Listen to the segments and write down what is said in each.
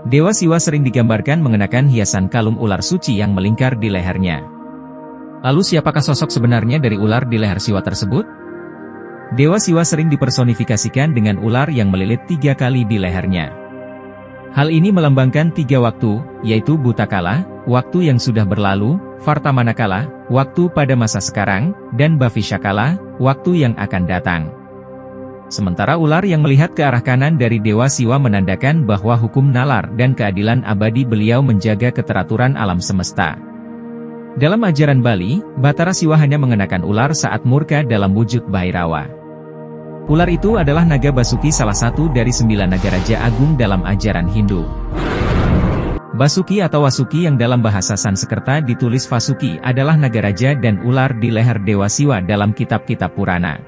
Dewa Siwa sering digambarkan mengenakan hiasan kalung ular suci yang melingkar di lehernya. Lalu siapakah sosok sebenarnya dari ular di leher Siwa tersebut? Dewa Siwa sering dipersonifikasikan dengan ular yang melilit 3 kali di lehernya. Hal ini melambangkan 3 waktu, yaitu Bhutakala, waktu yang sudah berlalu, Vartamanakala, waktu pada masa sekarang, dan Bhavisyakala, waktu yang akan datang. Sementara ular yang melihat ke arah kanan dari Dewa Siwa menandakan bahwa hukum nalar dan keadilan abadi beliau menjaga keteraturan alam semesta. Dalam ajaran Bali, Bathara Siwa hanya mengenakan ular saat murka dalam wujud Bhairawa. Ular itu adalah naga Basuki, salah satu dari 9 naga raja agung dalam ajaran Hindu. Basuki atau Wasuki yang dalam bahasa Sanskerta ditulis Vasuki adalah naga raja dan ular di leher Dewa Siwa dalam kitab-kitab Purana.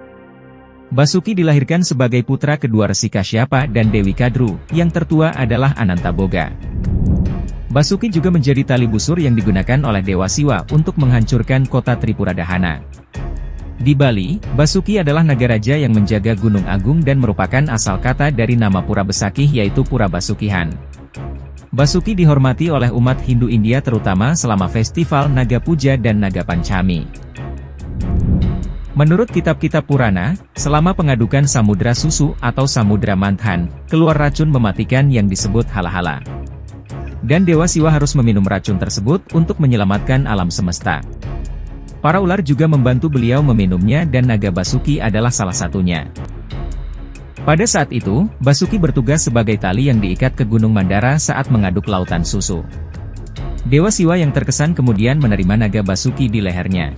Basuki dilahirkan sebagai putra kedua Resi Kasyapa dan Dewi Kadru, yang tertua adalah Anantaboga. Basuki juga menjadi tali busur yang digunakan oleh Dewa Siwa untuk menghancurkan kota Tripuradahana. Di Bali, Basuki adalah naga raja yang menjaga Gunung Agung dan merupakan asal kata dari nama Pura Besakih yaitu Pura Basukihan. Basuki dihormati oleh umat Hindu India terutama selama festival Naga Puja dan Naga Panchami. Menurut kitab-kitab Purana, selama pengadukan Samudra Susu atau Samudra Manthan, keluar racun mematikan yang disebut Halahala. Dan Dewa Siwa harus meminum racun tersebut untuk menyelamatkan alam semesta. Para ular juga membantu beliau meminumnya dan naga Basuki adalah salah satunya. Pada saat itu, Basuki bertugas sebagai tali yang diikat ke Gunung Mandara saat mengaduk lautan susu. Dewa Siwa yang terkesan kemudian menerima naga Basuki di lehernya.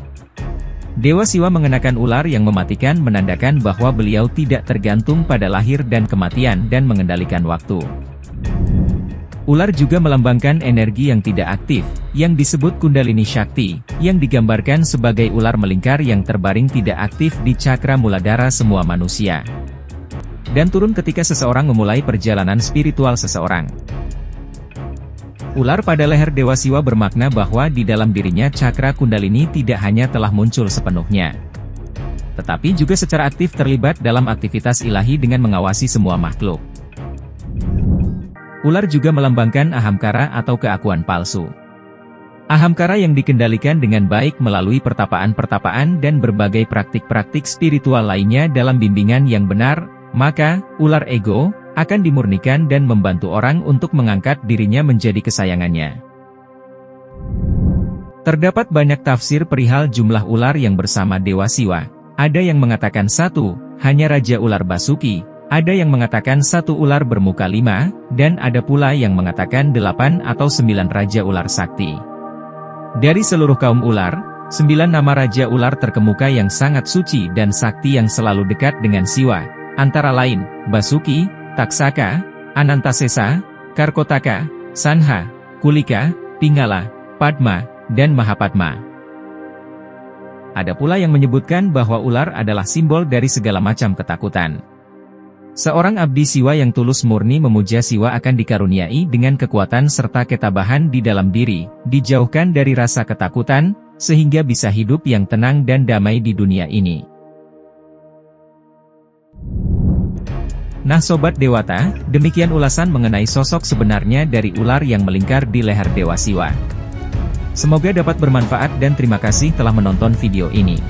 Dewa Siwa mengenakan ular yang mematikan menandakan bahwa beliau tidak tergantung pada lahir dan kematian dan mengendalikan waktu. Ular juga melambangkan energi yang tidak aktif, yang disebut Kundalini Shakti, yang digambarkan sebagai ular melingkar yang terbaring tidak aktif di cakra muladhara semua manusia. Dan turun ketika seseorang memulai perjalanan spiritual seseorang. Ular pada leher Dewa Siwa bermakna bahwa di dalam dirinya cakra Kundalini tidak hanya telah muncul sepenuhnya, tetapi juga secara aktif terlibat dalam aktivitas ilahi dengan mengawasi semua makhluk. Ular juga melambangkan ahamkara atau keakuan palsu. Ahamkara yang dikendalikan dengan baik melalui pertapaan-pertapaan dan berbagai praktik-praktik spiritual lainnya dalam bimbingan yang benar, maka, ular ego akan dimurnikan dan membantu orang untuk mengangkat dirinya menjadi kesayangannya. Terdapat banyak tafsir perihal jumlah ular yang bersama Dewa Siwa. Ada yang mengatakan 1, hanya Raja Ular Basuki, ada yang mengatakan 1 ular bermuka 5, dan ada pula yang mengatakan 8 atau 9 Raja Ular Sakti. Dari seluruh kaum ular, 9 nama Raja Ular terkemuka yang sangat suci dan sakti yang selalu dekat dengan Siwa, antara lain, Basuki, Taksaka, Anantasesa, Karkotaka, Sanha, Kulika, Pingala, Padma, dan Mahapadma. Ada pula yang menyebutkan bahwa ular adalah simbol dari segala macam ketakutan. Seorang abdi Siwa yang tulus murni memuja Siwa akan dikaruniai dengan kekuatan serta ketabahan di dalam diri, dijauhkan dari rasa ketakutan, sehingga bisa hidup yang tenang dan damai di dunia ini. Nah Sobat Dewata, demikian ulasan mengenai sosok sebenarnya dari ular yang melingkar di leher Dewa Siwa. Semoga dapat bermanfaat dan terima kasih telah menonton video ini.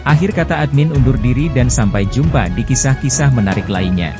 Akhir kata admin undur diri dan sampai jumpa di kisah-kisah menarik lainnya.